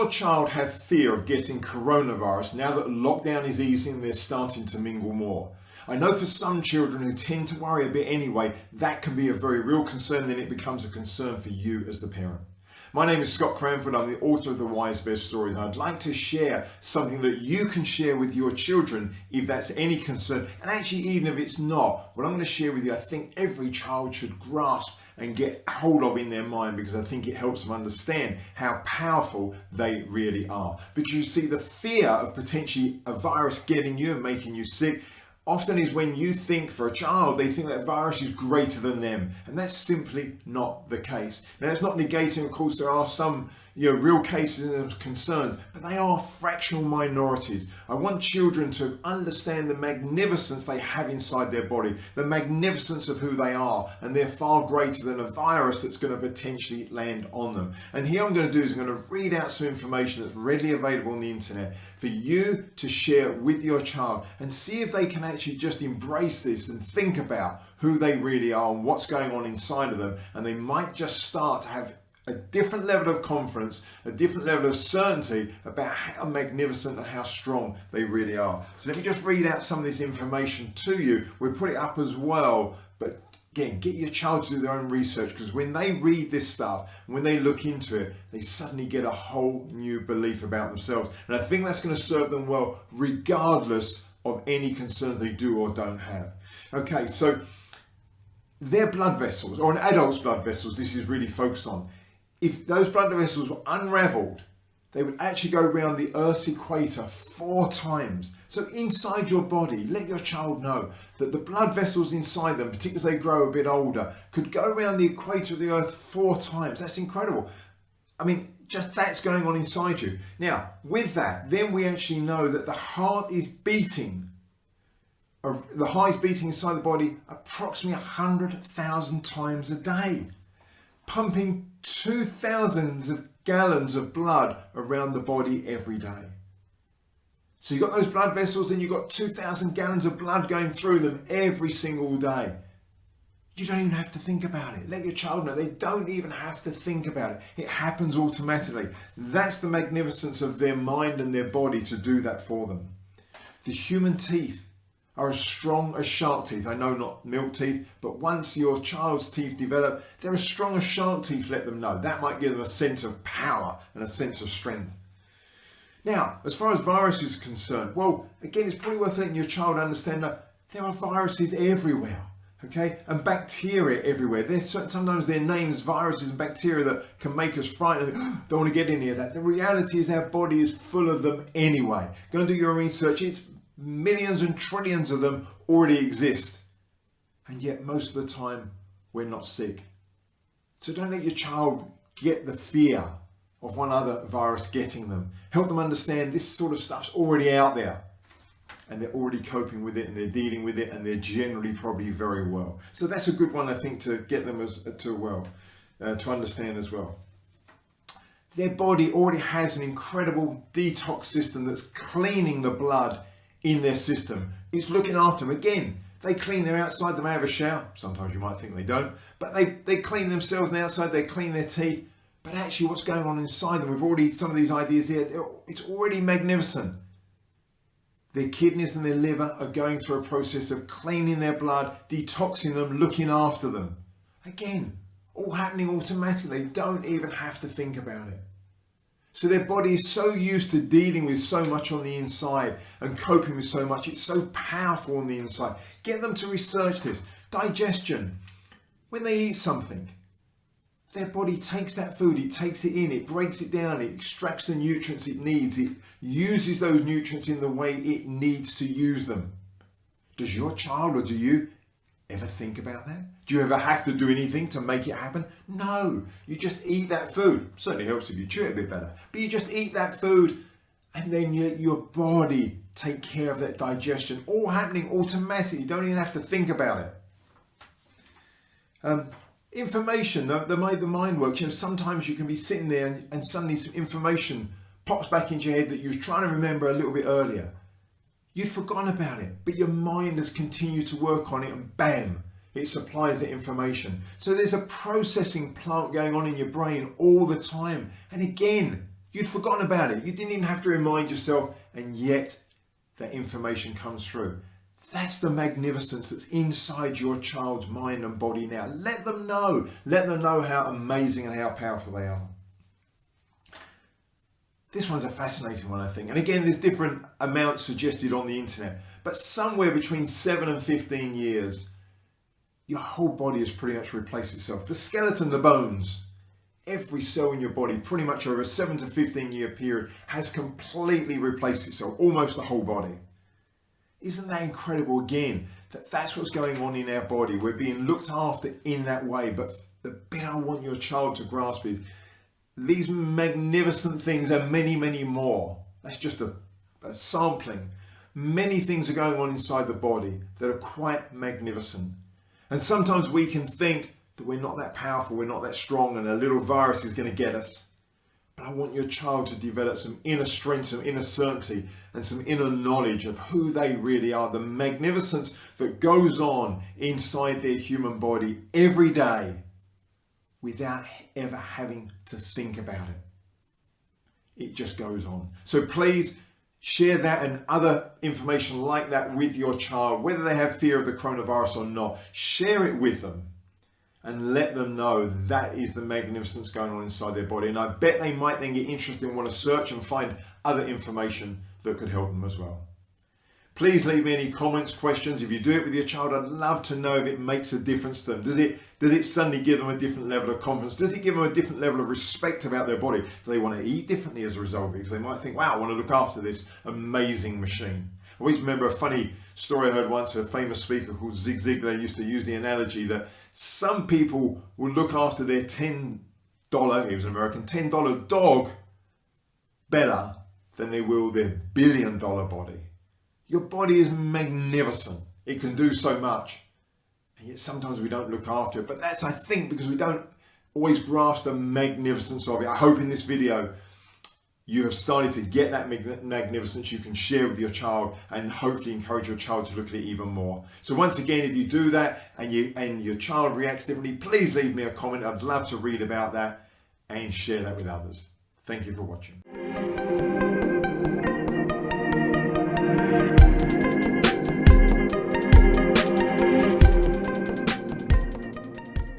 your child have fear of getting coronavirus now that lockdown is easing and they're starting to mingle more? I know for some children who tend to worry a bit anyway, that can be a very real concern, then it becomes a concern for you as the parent. My name is Scott Cranford, I'm the author of the Wise Bear Stories, and I'd like to share something that you can share with your children if that's any concern, and actually even if it's not, what I'm going to share with you I think every child should grasp and get hold of in their mind, because I think it helps them understand how powerful they really are. Because you see, the fear of potentially a virus getting you and making you sick often is when you think, for a child, they think that virus is greater than them, and that's simply not the case. Now, it's not negating, of course, there are some real cases and concerns, but they are fractional minorities. I want children to understand the magnificence they have inside their body, the magnificence of who they are, and they're far greater than a virus that's going to potentially land on them. And here I'm going to do is I'm going to read out some information that's readily available on the internet for you to share with your child and see if they can actually just embrace this and think about who they really are and what's going on inside of them, and they might just start to have a different level of confidence, a different level of certainty about how magnificent and how strong they really are. So let me just read out some of this information to you. We'll put it up as well, but again, get your child to do their own research, because when they read this stuff, when they look into it, they suddenly get a whole new belief about themselves. And I think that's going to serve them well, regardless of any concerns they do or don't have. Okay, so their blood vessels, or an adult's blood vessels, this is really focused on. If those blood vessels were unraveled, they would actually go around the Earth's equator 4 times. So inside your body, let your child know that the blood vessels inside them, particularly as they grow a bit older, could go around the equator of the Earth 4 times. That's incredible. I mean, just that's going on inside you. Now, with that, then we actually know that the heart is beating. The heart is beating inside the body approximately 100,000 times a day, pumping 2,000 of gallons of blood around the body every day. So you've got those blood vessels, and you've got 2,000 gallons of blood going through them every single day. You don't even have to think about it. Let your child know they don't even have to think about it. It happens automatically. That's the magnificence of their mind and their body to do that for them. The human teeth are as strong as shark teeth. I know not milk teeth, but once your child's teeth develop, they're as strong as shark teeth, let them know. That might give them a sense of power and a sense of strength. Now, as far as virus is concerned, well, again, it's probably worth letting your child understand that there are viruses everywhere, okay? And bacteria everywhere. Sometimes they're names, viruses and bacteria, that can make us frightened. Don't want to get any of that. The reality is our body is full of them anyway. Go and do your research. It's millions and trillions of them already exist, and yet most of the time we're not sick. So don't let your child get the fear of one other virus getting them. Help them understand this sort of stuff's already out there, and they're already coping with it, and they're dealing with it, and they're generally probably very well. So that's a good one, I think, to get them to understand as well. Their body already has an incredible detox system that's cleaning the blood in their system. It's looking after them. Again, they clean their outside, they may have a shower. Sometimes you might think they don't, but they clean themselves on the outside, they clean their teeth. But actually what's going on inside them, we've already, some of these ideas here, it's already magnificent. Their kidneys and their liver are going through a process of cleaning their blood, detoxing them, looking after them. Again, all happening automatically. They don't even have to think about it. So their body is so used to dealing with so much on the inside and coping with so much. It's so powerful on the inside. Get them to research this. Digestion. When they eat something, their body takes that food, it takes it in, it breaks it down, it extracts the nutrients it needs, it uses those nutrients in the way it needs to use them. Does your child, or do you, ever think about that? Do you ever have to do anything to make it happen? No, you just eat that food. Certainly helps if you chew it a bit better, but you just eat that food, and then you let your body take care of that digestion, all happening automatically. You don't even have to think about it. Information, the way the mind works, sometimes you can be sitting there and suddenly some information pops back into your head that you were trying to remember a little bit earlier. You'd forgotten about it, but your mind has continued to work on it, and bam, it supplies the information. So there's a processing plant going on in your brain all the time. And again, You'd forgotten about it. You didn't even have to remind yourself, and yet that information comes through. That's the magnificence that's inside your child's mind and body now. Let them know. Let them know how amazing and how powerful they are. This one's a fascinating one, I think. And again, there's different amounts suggested on the internet. But somewhere between 7 and 15 years, your whole body has pretty much replaced itself. The skeleton, the bones, every cell in your body, pretty much over a 7 to 15 year period, has completely replaced itself, almost the whole body. Isn't that incredible again, that's what's going on in our body? We're being looked after in that way. But the bit I want your child to grasp is these magnificent things and many, many more. That's just a sampling. Many things are going on inside the body that are quite magnificent. And sometimes we can think that we're not that powerful, we're not that strong, and a little virus is going to get us. But I want your child to develop some inner strength, some inner certainty, and some inner knowledge of who they really are, the magnificence that goes on inside their human body every day without ever having to think about it. It just goes on. So please share that and other information like that with your child, whether they have fear of the coronavirus or not. Share it with them and let them know that is the magnificence going on inside their body. And I bet they might then get interested and want to search and find other information that could help them as well. Please leave me any comments, questions. If you do it with your child, I'd love to know if it makes a difference to them. Does it suddenly give them a different level of confidence? Does it give them a different level of respect about their body? Do they want to eat differently as a result of it? Because they might think, wow, I want to look after this amazing machine. I always remember a funny story I heard once of a famous speaker called Zig Ziglar used to use the analogy that some people will look after their $10, he was an American, $10 dog better than they will their $1 billion body. Your body is magnificent. It can do so much. And yet sometimes we don't look after it. But that's, I think, because we don't always grasp the magnificence of it. I hope in this video you have started to get that magnificence you can share with your child and hopefully encourage your child to look at it even more. So once again, if you do that and your child reacts differently, please leave me a comment. I'd love to read about that and share that with others. Thank you for watching.